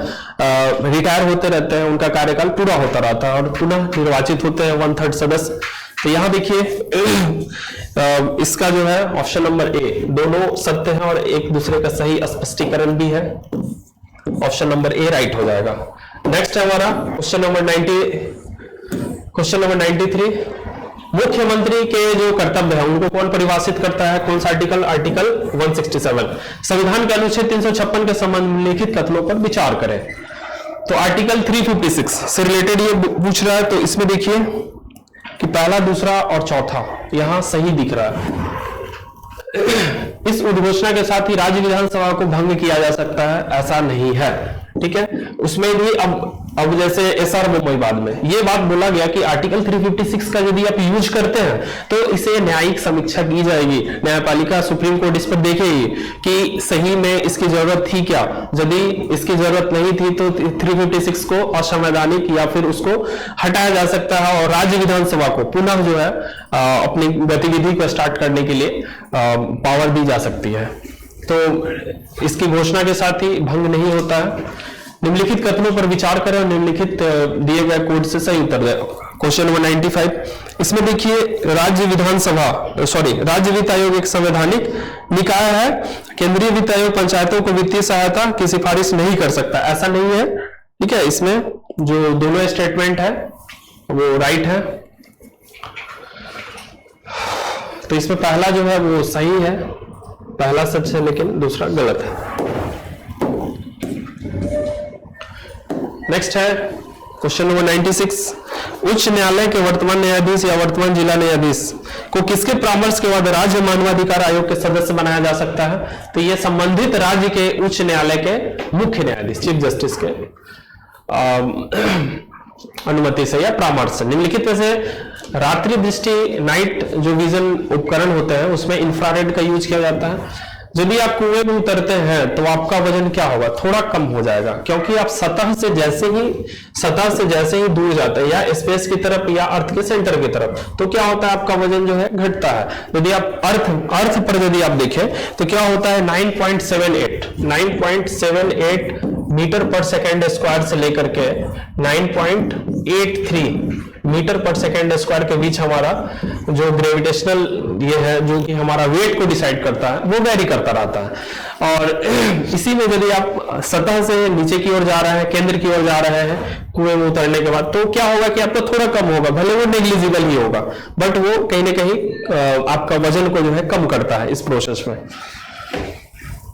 रिटायर होते रहते हैं, उनका कार्यकाल पूरा होता रहता है और पुनः निर्वाचित होते हैं 1/3 सदस्य। तो यहां देखिए इसका जो है ऑप्शन नंबर ए, दोनों सत्य है और एक दूसरे का सही स्पष्टीकरण भी है। ऑप्शन नंबर ए राइट हो जाएगा। नेक्स्ट है हमारा क्वेश्चन नंबर 93। मुख्यमंत्री के जो कर्तव्य है उनको कौन परिभाषित करता है? कौन सा आर्टिकल? आर्टिकल 167। संविधान के अनुच्छेद 356 के संबंध में लिखित कथनों पर विचार करें। तो आर्टिकल 356 से रिलेटेड ये पूछ रहा है। तो इसमें देखिए कि पहला, दूसरा और चौथा यहां सही दिख रहा है। इस उद्घोषणा के साथ ही राज्य विधानसभा को भंग किया जा सकता है, ऐसा नहीं है। ठीक है, उसमें भी अब जैसे एसआर मुंबई बाद में ये बात बोला गया कि आर्टिकल 356 का यदि आप यूज करते हैं तो इसे न्यायिक समीक्षा की जाएगी। न्यायपालिका, सुप्रीम कोर्ट इस पर देखेगी कि सही में इसकी जरूरत थी क्या। यदि इसकी जरूरत नहीं थी तो 356 को असंवैधानिक या फिर उसको हटाया जा सकता है और राज्य विधानसभा को पुनः जो है अपनी गतिविधि को स्टार्ट करने के लिए पावर दी जा सकती है। तो इसकी घोषणा के साथ ही भंग नहीं होता है। निम्नलिखित कथनों पर विचार करें और निम्नलिखित दिए गए कोड से सही उत्तर दें। क्वेश्चन नंबर 95, इसमें देखिए राज्य वित्त आयोग एक संवैधानिक निकाय है। केंद्रीय वित्त आयोग पंचायतों को वित्तीय सहायता की सिफारिश नहीं कर सकता, ऐसा नहीं है। ठीक है, इसमें जो दोनों स्टेटमेंट है वो राइट है। तो इसमें पहला जो है वो सही है, पहला सच है लेकिन दूसरा गलत है। नेक्स्ट है क्वेश्चन नंबर 96। उच्च न्यायालय के वर्तमान न्यायाधीश या वर्तमान जिला न्यायाधीश को किसके परामर्श के बाद राज्य मानवाधिकार आयोग के सदस्य बनाया जा सकता है? तो ये संबंधित राज्य के उच्च न्यायालय के मुख्य न्यायाधीश, चीफ जस्टिस के अनुमति से या परामर्श से। निम्नलिखित में से रात्रि दृष्टि, नाइट जो विजन उपकरण होते हैं उसमें इंफ्रारेड का यूज किया जाता है। यदि आप कुएं में उतरते हैं तो आपका वजन क्या होगा? थोड़ा कम हो जाएगा, क्योंकि आप सतह से जैसे ही दूर जाते हैं या स्पेस की तरफ या अर्थ के सेंटर की तरफ, तो क्या होता है? आपका वजन जो है घटता है। यदि आप अर्थ पर यदि आप देखें तो क्या होता है? 9.78 मीटर पर सेकेंड स्क्वायर से लेकर के 9.83 मीटर पर सेकेंड स्क्वायर के बीच हमारा जो ग्रेविटेशनल ये है, जो कि हमारा वेट को डिसाइड करता है, वो वेरी करता रहता है। और इसी में यदि आप सतह से नीचे की ओर जा रहे हैं, केंद्र की ओर जा रहे हैं कुएं में उतरने के बाद, तो क्या होगा कि आपका थोड़ा कम होगा, भले वो नेग्लिजिबल ही होगा, बट वो कहीं ना कहीं आपका वजन को जो है कम करता है इस प्रोसेस में।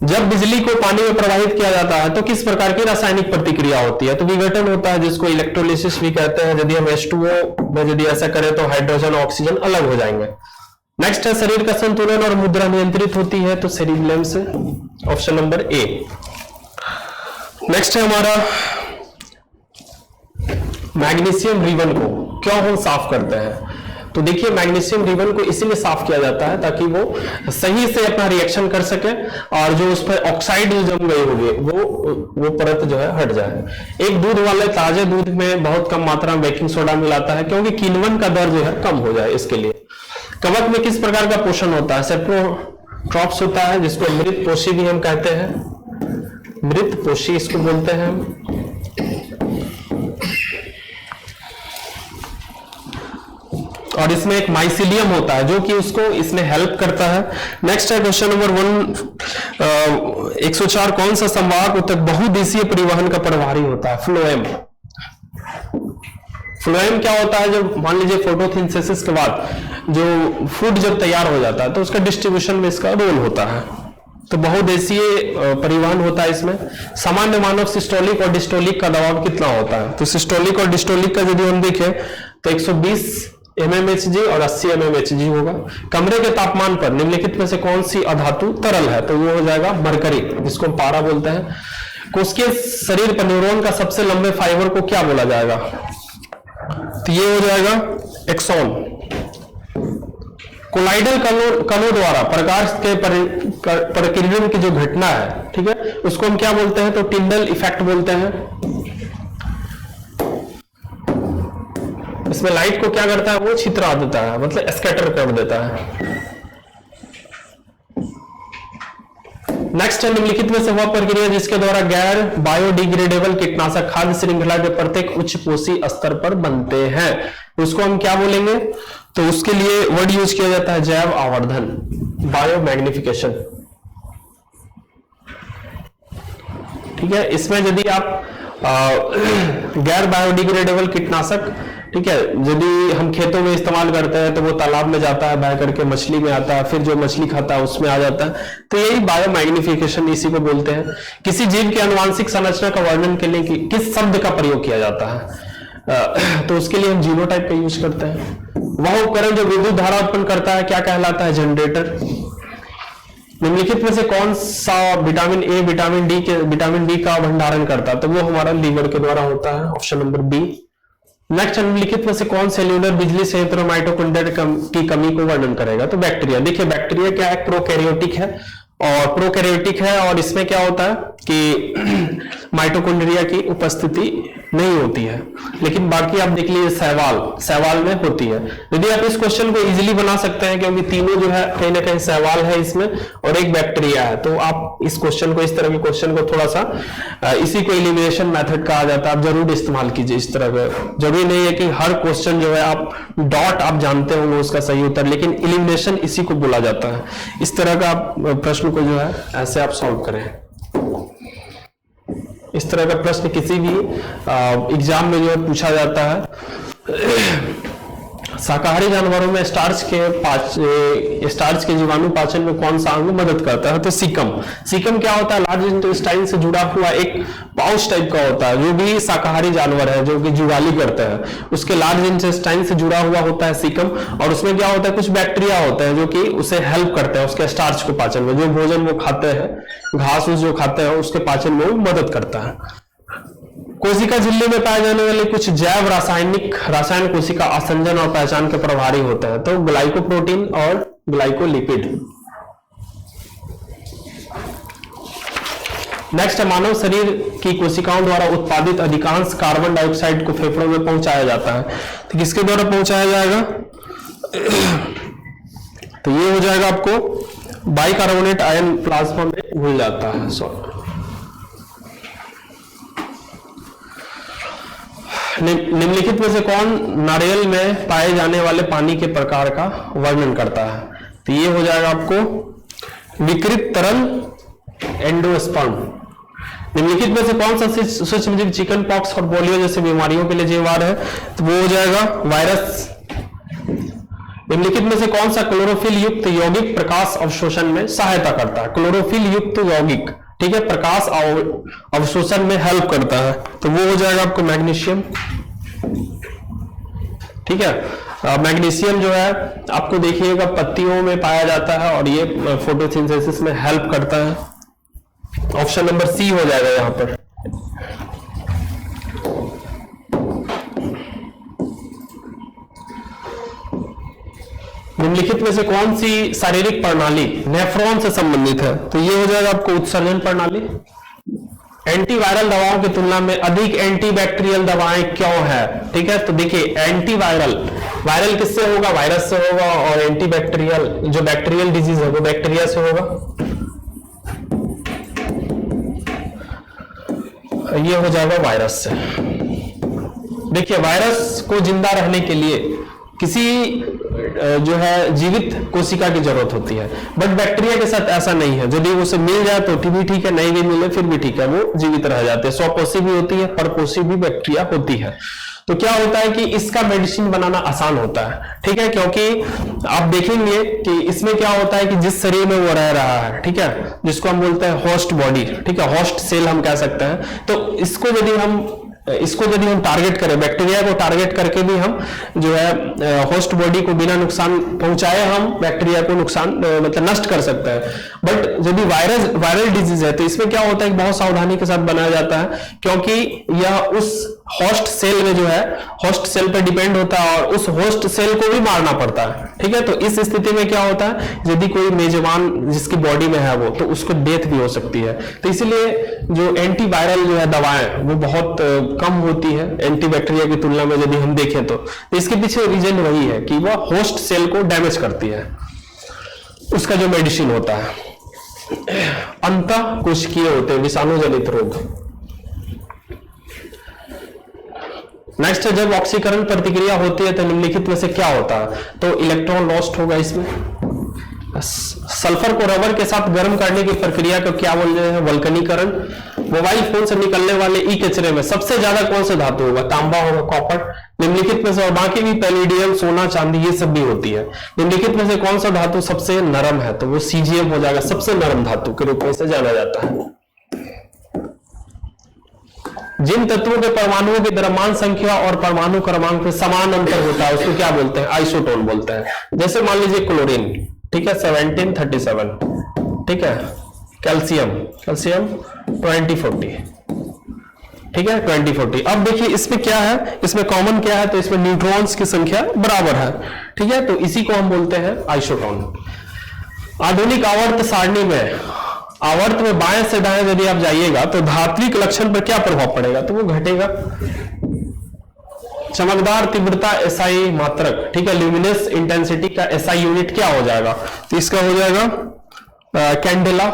जब बिजली को पानी में प्रवाहित किया जाता है तो किस प्रकार की रासायनिक प्रतिक्रिया होती है? तो विघटन होता है, जिसको इलेक्ट्रोलिसिस भी कहते हैं। यदि हम H2O में यदि ऐसा करें तो हाइड्रोजन ऑक्सीजन अलग हो जाएंगे। नेक्स्ट है, शरीर का संतुलन और मुद्रा नियंत्रित होती है, तो सेरिबेलम से, ऑप्शन नंबर ए। नेक्स्ट है हमारा, मैग्नीशियम रिबन को क्यों हम साफ करते हैं? तो देखिए, मैग्नीशियम रिबन को इसीलिए साफ किया जाता है ताकि वो सही से अपना रिएक्शन कर सके और जो उस पर ऑक्साइड जो जम गई होगी वो परत जो है हट जाए। एक दूध वाले ताजे दूध में बहुत कम मात्रा में बेकिंग सोडा मिलाता है क्योंकि किण्वन का दर जो है कम हो जाए इसके लिए। कवक में किस प्रकार का पोषण होता है? सेप्रोट्रॉप्स होता है, जिसको मृत पोषी भी हम कहते हैं, मृत पोषी इसको बोलते हैं। और इसमें एक माइसिलियम होता है जो कि उसको इसमें हेल्प करता है। नेक्स्ट है क्वेश्चन नंबर 104, कौन सा संवाहक ऊतक बहुदेशीय परिवहन का प्रभारी होता है? फ्लोएम। फ्लोएम क्या होता है? जब मान लीजिए फोटोसिंथेसिस के बाद जो फूड जब तैयार हो जाता है तो उसका डिस्ट्रीब्यूशन में इसका रोल होता है, तो बहुदेशीय परिवहन होता है इसमें। सामान्य मानव सिस्टोलिक और डिस्टोलिक का दबाव कितना होता है? तो सिस्टोलिक और डिस्टोलिक का यदि हम देखें तो 120 mmHg और 80 mmHg होगा। कमरे के तापमान पर निम्नलिखित में से कौन सी अधातु तरल है? तो वो हो जाएगा मरकरी, जिसको हम पारा बोलते हैं। कोशिकीय शरीर पर न्यूरॉन का सबसे लंबे फाइबर को क्या बोला जाएगा? तो ये हो जाएगा एक्सॉन। कोलाइडल कणों द्वारा प्रकाश के प्रकीर्णन की जो घटना है, ठीक है, उसको हम क्या बोलते हैं? तो टिंडल इफेक्ट बोलते हैं। इसमें लाइट को क्या करता है? वो छितरा देता है, मतलब स्कैटर कर देता है। नेक्स्ट है, निम्नलिखित में से वह प्रक्रिया जिसके द्वारा गैर बायोडिग्रेडेबल कीटनाशक खाद्य श्रृंखला के प्रत्येक उच्च पोषी स्तर पर बनते हैं, उसको हम क्या बोलेंगे? तो उसके लिए वर्ड यूज किया जाता है जैव आवर्धन, बायोमैग्निफिकेशन। ठीक है, इसमें यदि आप गैर बायोडिग्रेडेबल कीटनाशक, ठीक है, यदि हम खेतों में इस्तेमाल करते हैं तो वो तालाब में जाता है, बह करके मछली में आता है, फिर जो मछली खाता है उसमें आ जाता है, तो यही बायोमैग्निफिकेशन इसी को बोलते हैं। किसी जीव की आनुवांशिक संरचना का वर्णन के लिए किस शब्द का प्रयोग किया जाता है? तो उसके लिए हम जीनोटाइप का यूज करते हैं। वह उपकरण जो विद्युत धारा उत्पन्न करता है क्या कहलाता है? जनरेटर। निम्नलिखित में से कौन सा विटामिन ए विटामिन डी का भंडारण करता है? तो वो हमारा लीवर के द्वारा होता है, ऑप्शन नंबर बी। नेक्स्ट, निम्नलिखित में से कौन सेल्यूलर बिजली संयंत्र माइटोकॉन्ड्रिया की कमी को वर्णन करेगा? तो बैक्टीरिया। देखिए, बैक्टीरिया क्या है? प्रोकैरियोटिक है, और प्रोकैरियोटिक है, और इसमें क्या होता है कि माइटोकॉन्ड्रिया की उपस्थिति नहीं होती है, लेकिन बाकी आप देख लीजिए शैवाल में होती है। यदि आप इस क्वेश्चन को इजीली बना सकते हैं क्योंकि तीनों जो है कहीं ना कहीं शैवाल है इसमें और एक बैक्टीरिया है, तो आप इस क्वेश्चन को, इस तरह के क्वेश्चन को थोड़ा सा इसी को एलिमिनेशन मेथड कहा जाता है, आप जरूर इस्तेमाल कीजिए इस तरह का। जरूरी नहीं है कि हर क्वेश्चन जो है आप डॉट आप जानते होंगे उसका सही उत्तर, लेकिन एलिमिनेशन इसी को बोला जाता है। इस तरह का आप प्रश्न को जो है ऐसे आप सॉल्व करें। इस तरह का प्रश्न किसी भी एग्जाम में जो है पूछा जाता है। शाकाहारी जानवरों में स्टार्च के जीवाणु पाचन में कौन सा अंग मदद करता है? तो सीकम क्या होता है? लार्ज इंटेस्टाइन से जुड़ा हुआ एक पाउच टाइप का होता है। जो भी शाकाहारी जानवर है जो कि जुगाली करते हैं उसके लार्ज इंटेस्टाइन से जुड़ा हुआ होता है सीकम, और उसमें क्या होता है? कुछ बैक्टीरिया होते हैं जो कि उसे हेल्प करते हैं उसके स्टार्च को पाचन में। जो भोजन वो खाते हैं, घास जो खाते हैं, उसके पाचन में वो मदद करता है। कोशिका झिल्ली में पाए जाने वाले कुछ जैव रसायन कोशिका आसंजन और पहचान के प्रभारी होते हैं, तो ग्लाइकोप्रोटीन और ग्लाइकोलिपिड। नेक्स्ट है, मानव शरीर की कोशिकाओं द्वारा उत्पादित अधिकांश कार्बन डाइऑक्साइड को फेफड़ों में पहुंचाया जाता है, तो किसके द्वारा पहुंचाया जाएगा? तो ये हो जाएगा आपको बाइकार्बोनेट आयन प्लाज्मा में घुल जाता है। सॉरी, निम्नलिखित में से कौन नारियल में पाए जाने वाले पानी के प्रकार का वर्णन करता है? तो ये हो जाएगा आपको विकृत तरल एंडोस्पर्म। निम्नलिखित में से कौन सा सूक्ष्मजीव चिकन पॉक्स और पोलियो जैसे बीमारियों के लिए जिम्मेदार है? तो वो हो जाएगा वायरस निम्नलिखित में से कौन सा क्लोरोफिल युक्त यौगिक प्रकाश अवशोषण में सहायता करता है? क्लोरोफिल युक्त यौगिक, ठीक है, प्रकाश अवशोषण में हेल्प करता है, तो वो हो जाएगा आपको मैग्नीशियम। ठीक है, मैग्नीशियम जो है आपको देखिएगा पत्तियों में पाया जाता है और ये फोटोसिंथेसिस में हेल्प करता है। ऑप्शन नंबर सी हो जाएगा यहां पर। निम्नलिखित में से कौन सी शारीरिक प्रणाली नेफ्रॉन से संबंधित है? तो ये हो जाएगा आपको उत्सर्जन प्रणाली। एंटीवायरल दवाओं की तुलना में अधिक एंटीबैक्टीरियल दवाएं क्यों है? ठीक है, तो देखिए एंटीवायरल, वायरल किससे होगा? वायरस से होगा, और एंटीबैक्टीरियल जो बैक्टीरियल डिजीज है वो बैक्टीरिया से होगा। ये हो जाएगा वायरस से। देखिए वायरस को जिंदा रहने के लिए किसी जो है जीवित कोशिका की जरूरत होती है, बट बैक्टीरिया के साथ ऐसा नहीं है। यदि उसे मिल जाए तो भी ठीक है, नहीं भी मिले फिर भी ठीक है, वो जीवित रह जाते हैं। स्वकोषी भी होती है, परकोषी भी बैक्टीरिया होती है। तो क्या होता है कि इसका मेडिसिन बनाना आसान होता है, ठीक है, क्योंकि आप देखेंगे कि इसमें क्या होता है कि जिस शरीर में वो रह रहा है, ठीक है, जिसको हम बोलते हैं होस्ट बॉडी, ठीक है, होस्ट सेल हम कह सकते हैं, तो इसको यदि हम टारगेट करें, बैक्टीरिया को टारगेट करके भी हम जो है होस्ट बॉडी को बिना नुकसान पहुंचाए हम बैक्टीरिया को नुकसान मतलब नष्ट कर सकते हैं। बट यदि वायरल डिजीज है तो इसमें क्या होता है कि बहुत सावधानी के साथ बनाया जाता है, क्योंकि यह उस होस्ट सेल में जो है होस्ट सेल पर डिपेंड होता है और उस होस्ट सेल को भी मारना पड़ता है। ठीक है, तो इस स्थिति में क्या होता है, यदि कोई मेजबान जिसकी बॉडी में है वो, तो उसको डेथ भी हो सकती है। तो इसलिए जो एंटीवायरल जो है दवाएं वो बहुत कम होती है एंटीबैक्टीरिया की तुलना में यदि हम देखें तो इसके पीछे रीजन वही है कि वह होस्ट सेल को डैमेज करती है, उसका जो मेडिसिन होता है। अंतः कोशिकीय होते हैं विषाणु जनित रोग। नेक्स्ट है, जब ऑक्सीकरण प्रतिक्रिया होती है तो निम्नलिखित में से क्या होता है? तो इलेक्ट्रॉन लॉस्ट होगा इसमें। सल्फर को रबर के साथ गर्म करने की प्रक्रिया को क्या बोल रहे हैं? वल्कनीकरण। मोबाइल फोन से निकलने वाले ई कचरे में सबसे ज्यादा कौन सा धातु होगा? तांबा होगा, कॉपर। निम्नलिखित में से, और बाकी भी पैलेडियम, सोना, चांदी ये सब भी होती है। निम्नलिखित में से कौन सा धातु सबसे नरम है? तो वो सीजीएम हो जाएगा, सबसे नरम धातु के रूप में से जाना जाता है। जिन तत्वों के परमाणुओं की द्रव्यमान संख्या और परमाणु क्रमांक में समान अंतर होता है उसको क्या बोलते हैं? आइसोटोन बोलते हैं। जैसे मान लीजिए क्लोरीन, ठीक है, 1737, ठीक है, कैल्शियम 2040, ठीक है, 2040। अब देखिए इसमें क्या है, इसमें कॉमन क्या है? तो इसमें न्यूट्रॉन्स की संख्या बराबर है, ठीक है, तो इसी को हम बोलते हैं आइसोटोन। आधुनिक आवर्त सारणी में आवर्त में बाएं से दाएं यदि आप जाइएगा तो धात्विक लक्षण पर क्या प्रभाव पड़ेगा? तो वो घटेगा। चमकदार तीव्रता एसआई मात्रक, ठीक है, ल्यूमिनस इंटेंसिटी का एसआई यूनिट क्या हो जाएगा? तो इसका हो जाएगा कैंडेला।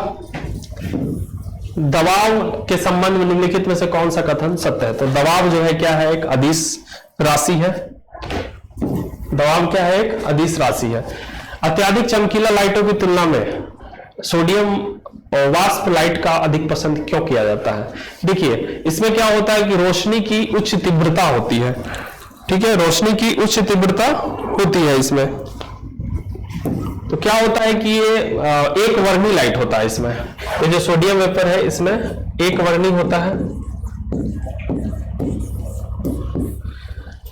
दबाव के संबंध में निम्नलिखित में से कौन सा कथन सत्य है? तो दबाव जो है क्या है? एक अदिश राशि है। दबाव क्या है? एक अदिश राशि है। अत्यधिक चमकीला लाइटों की तुलना में सोडियम और वाष्प लाइट का अधिक पसंद क्यों किया जाता है? देखिए इसमें क्या होता है कि रोशनी की उच्च तीव्रता होती है, ठीक है, रोशनी की उच्च तीव्रता होती है इसमें। तो क्या होता है कि ये एक वर्णी लाइट होता है इसमें। ये जो सोडियम वेपर है इसमें एक वर्णी होता है,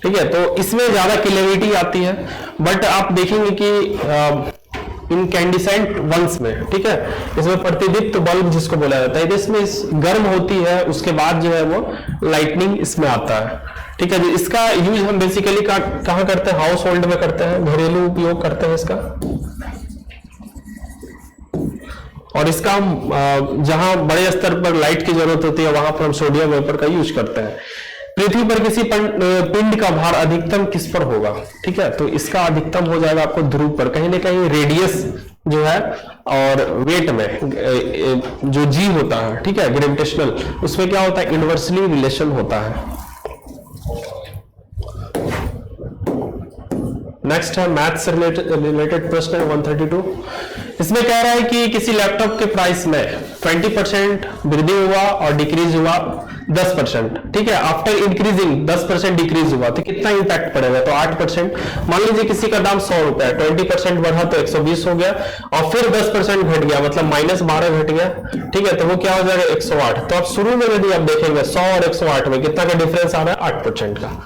ठीक है, तो इसमें ज्यादा क्लैरिटी आती है। बट आप देखेंगे कि इनकैंडिसेंट वंस में, ठीक है, इसमें प्रतिदीप्त बल्ब जिसको बोला जाता है, इसमें गर्म होती है, उसके बाद जो है वो लाइटनिंग इसमें आता है, ठीक है। इसका यूज हम बेसिकली कहाँ करते हैं? हाउस होल्ड में करते हैं, घरेलू उपयोग करते हैं इसका। और इसका हम जहां बड़े स्तर पर लाइट की जरूरत होती है वहां पर हम सोडियम वेपर का यूज करते हैं। पृथ्वी पर किसी पिंड का भार अधिकतम किस पर होगा? ठीक है, तो इसका अधिकतम हो जाएगा आपको ध्रुव पर, कहीं ना कहीं रेडियस जो है और वेट में जो जी होता है, ठीक है, ग्रेविटेशनल, उसमें क्या होता है? इनवर्सली रिलेशन होता है। नेक्स्ट है मैथ्स से रिलेटेड प्रश्न है 132। इसमें कह रहा है कि किसी लैपटॉप के प्राइस में 20% वृद्धि हुआ और डिक्रीज हुआ 10%, ठीक है। आफ्टर इंक्रीजिंग 10% डिक्रीज हुआ तो कितना इंपैक्ट पड़ेगा, तो 8%। मान लीजिए किसी का दाम 100 रुपया, 20% बढ़ा तो 120 हो गया, और फिर 10% घट गया, मतलब -12 घट गया, ठीक है, तो वो क्या हो जाएगा 108। तो आप शुरू में यदि आप देखेंगे 100 और 108 में कितना का डिफरेंस आ रहा है, 8% का।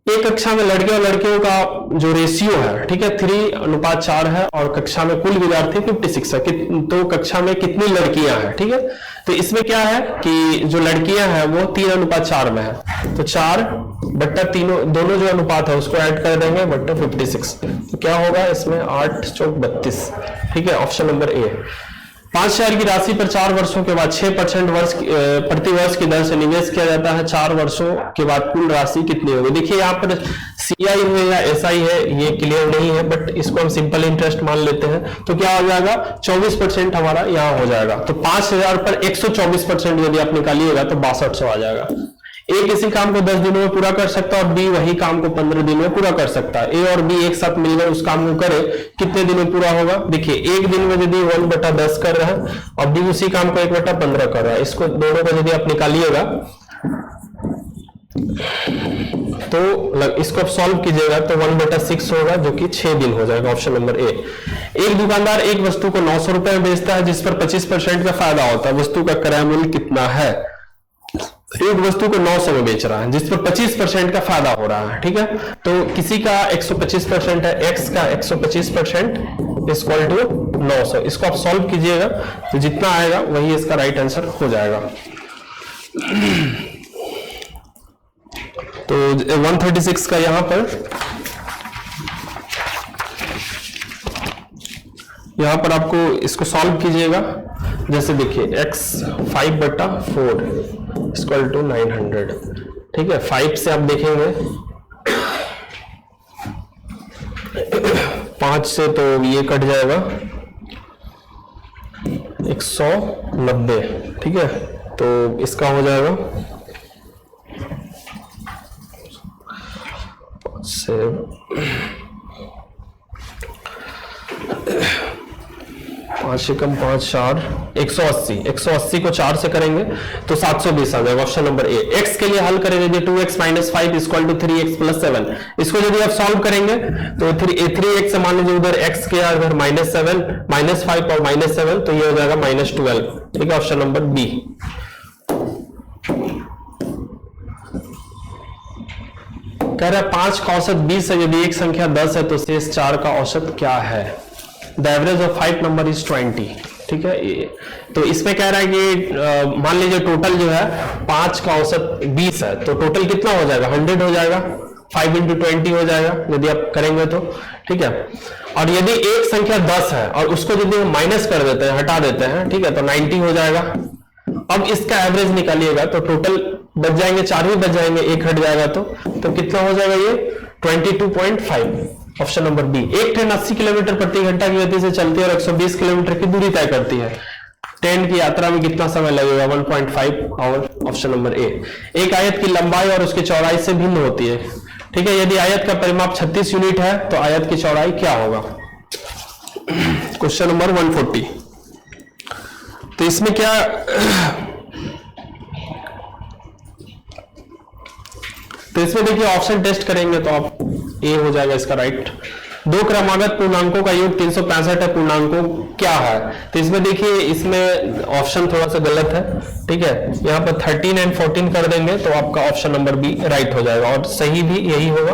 एक कक्षा में लड़के और लड़कियों का जो रेशियो है, ठीक है, 3:4 है, और कक्षा में कुल विद्यार्थी 56 है, तो कक्षा में कितनी लड़कियां हैं, ठीक है। तो इसमें क्या है कि जो लड़कियां हैं वो 3:4 में है, तो 4/3 दोनों जो अनुपात है उसको ऐड कर देंगे बट्टा 56, तो क्या होगा इसमें 8 चौक 32, ठीक है, ऑप्शन नंबर ए। 5,000 की राशि पर 4 वर्षों के बाद 6% प्रति वर्ष की दर से निवेश किया जाता है, 4 वर्षों के बाद कुल राशि कितनी होगी। देखिए यहाँ पर सीआई है या एसआई है ये क्लियर नहीं है, बट इसको हम सिंपल इंटरेस्ट मान लेते हैं, तो क्या हो जाएगा 24% हमारा यहाँ हो जाएगा। तो 5,000 पर 124% यदि आप निकालिएगा तो 6200 आ जाएगा। ए किसी काम को 10 दिनों में पूरा कर सकता है और बी वही काम को 15 दिन में पूरा कर सकता है। ए और बी एक साथ मिलकर उस काम को करे, कितने दिन में पूरा होगा। देखिए एक दिन में यदि 1/10 कर रहा है और बी उसी काम को 1/15 कर रहा है, इसको दोनों को यदि आप निकालिएगा तो इसको आप सॉल्व कीजिएगा तो 1/6 होगा, जो कि 6 दिन हो जाएगा, ऑप्शन नंबर ए। एक दुकानदार एक वस्तु को 900 रुपए में बेचता है जिस पर 25% का फायदा होता है, वस्तु का क्रय मूल्य कितना है। एक वस्तु को 900 में बेच रहा है जिस पर 25% का फायदा हो रहा है, ठीक है। तो किसी का 125% है, एक्स का 125% इक्वल टू 900। इसको आप सॉल्व कीजिएगा तो जितना आएगा वही इसका राइट आंसर हो जाएगा। तो 136 का यहां पर आपको इसको सॉल्व कीजिएगा। जैसे देखिए x 5/4 इक्वल टू 900, ठीक है। 5 से आप देखेंगे 5 से तो ये कट जाएगा 190, ठीक है, तो इसका हो जाएगा से 5 से कम 5 4 180 को 4 से करेंगे तो 720 आ जाएगा, ऑप्शन नंबर ए। x के लिए हल करेंगे 2x - 5 इक्वल टू 3x + 7। इसको यदि आप सॉल्व करेंगे तो 3x से मान लीजिए उधर x के इधर -7 -5 और -7, तो ये हो जाएगा -12, ठीक है, ऑप्शन नंबर बी। कह रहा है 5 का औसत 20 है, यदि एक संख्या 10 है तो शेष 4 का औसत क्या है। The average of 5 number is 20, ठीक है। तो इसमें कह रहा है कि मान लीजिए टोटल जो है 5 का औसत 20 है, तो टोटल कितना हो जाएगा 100 हो जाएगा, 5 × 20 हो जाएगा यदि आप करेंगे तो, ठीक है। और यदि एक संख्या 10 है और उसको यदि हम माइनस कर देते हैं, हटा देते हैं, ठीक है, तो 90 हो जाएगा। अब इसका एवरेज निकालिएगा तो टोटल बच जाएंगे 4 ही बच जाएंगे, एक हट जाएगा तो कितना हो जाएगा ये 22.5, ऑप्शन नंबर बी। एक ट्रेन 80 किलोमीटर प्रति घंटा की गति से चलती है और 120 किलोमीटर की दूरी तय करती है। ट्रेन की यात्रा में कितना समय लगेगा 1.5 आवर, ऑप्शन नंबर ए। एक आयत की लंबाई और उसकी चौड़ाई से भिन्न होती है, ठीक है। यदि आयत का परिमाप 36 यूनिट है तो आयत की चौड़ाई क्या होगा। Question number 140। तो इसमें क्या तो इसमें देखिए ऑप्शन टेस्ट करेंगे तो आप ए हो जाएगा इसका राइट। दो क्रमागत पूर्णांकों का योग 365 है, पूर्णांकों क्या है। तो इसमें देखिए इसमें ऑप्शन थोड़ा सा गलत है, ठीक है। यहाँ पर 13 और 14 कर देंगे तो आपका ऑप्शन नंबर बी राइट हो जाएगा, और सही भी यही होगा।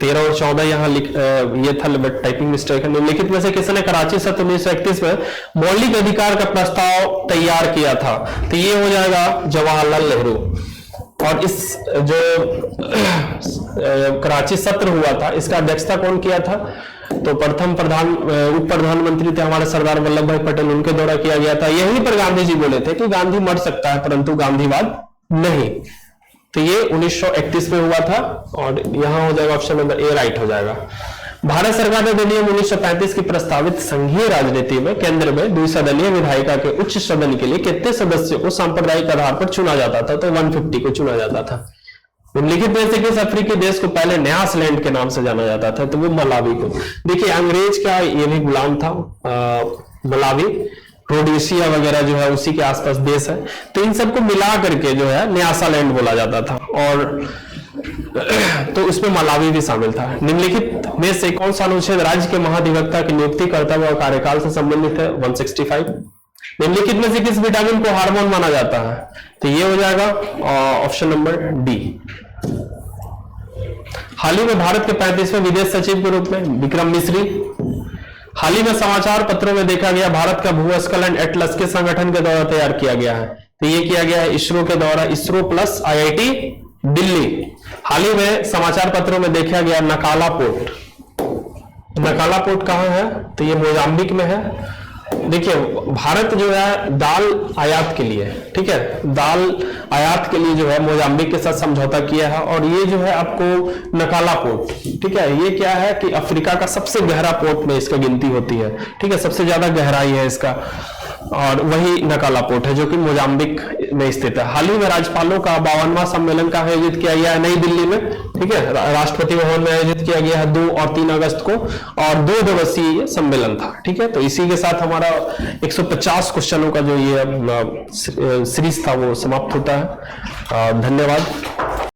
13 और 14 यहाँ ये था, बट टाइपिंग मिस्टेक है। निम्नलिखित में से किसने कराची सत्र 1931 में मौलिक अधिकार का प्रस्ताव तैयार किया था। तो ये हो जाएगा जवाहरलाल नेहरू। और इस जो कराची सत्र हुआ था इसका अध्यक्षता कौन किया था, तो प्रथम उप प्रधानमंत्री थे हमारे सरदार वल्लभ भाई पटेल, उनके द्वारा किया गया था। यहीं पर गांधी जी बोले थे कि गांधी मर सकता है परंतु गांधीवाद नहीं। तो ये 1931 में हुआ था, और यहां हो जाएगा ऑप्शन नंबर ए राइट हो जाएगा। भारत सरकार ने अधिनियम 1935 की प्रस्तावित संघीय राजनीति में केंद्र में द्विसदनीय विधायिका के उच्च सदन के लिए कितने सदस्यों को सांप्रदायिक आधार पर चुना जाता था, तो 150 को चुना जाता था। निम्नलिखित में से किस अफ्रीकी देश को पहले न्यासलैंड के नाम से जाना जाता था? तो वो मलावी को। देखिए अंग्रेज का ये भी गुलाम था मलावी, रोडेशिया वगैरह जो है उसी के आसपास देश है, तो इन सबको मिला करके जो है न्यासालैंड बोला जाता था, और तो उसमें मलावी भी शामिल था। निम्नलिखित में से कौन सा अनुच्छेद राज्य के महाधिवक्ता की नियुक्ति कर्तव्य और कार्यकाल से संबंधित है? 165। निम्नलिखित में से किस विटामिन को हार्मोन माना जाता है? तो ये हो जाएगा ऑप्शन नंबर डी। हाल ही में भारत के 35वें विदेश सचिव के रूप में विक्रम मिश्री। हाल ही में समाचार पत्रों में देखा गया भारत का भूस्खलन एटलस के संगठन के द्वारा तैयार किया गया है? तो ये किया गया है इसरो के द्वारा, इसरो प्लस IIT दिल्ली। हाल ही में समाचार पत्रों में देखा गया नकाला पोर्ट। नकाला पोर्ट कहां है? तो ये मोजाम्बिक में है। देखिए भारत जो है दाल आयात के लिए, ठीक है, दाल आयात के लिए जो है मोजाम्बिक के साथ समझौता किया है, और ये जो है आपको नकाला पोर्ट, ठीक है, ये क्या है कि अफ्रीका का सबसे गहरा पोर्ट में इसका गिनती होती है, ठीक है, सबसे ज्यादा गहराई है इसका, और वही नकाला पोर्ट है जो कि मोजाम्बिक में स्थित है। हाल ही में राज्यपालों का 52वां सम्मेलन का आयोजित किया गया है नई दिल्ली में, ठीक है, राष्ट्रपति भवन में आयोजित किया गया है 2 और 3 अगस्त को, और 2 दिवसीय सम्मेलन था, ठीक है। तो इसी के साथ हमारा 150 क्वेश्चनों का जो ये सीरीज था वो समाप्त होता है। धन्यवाद।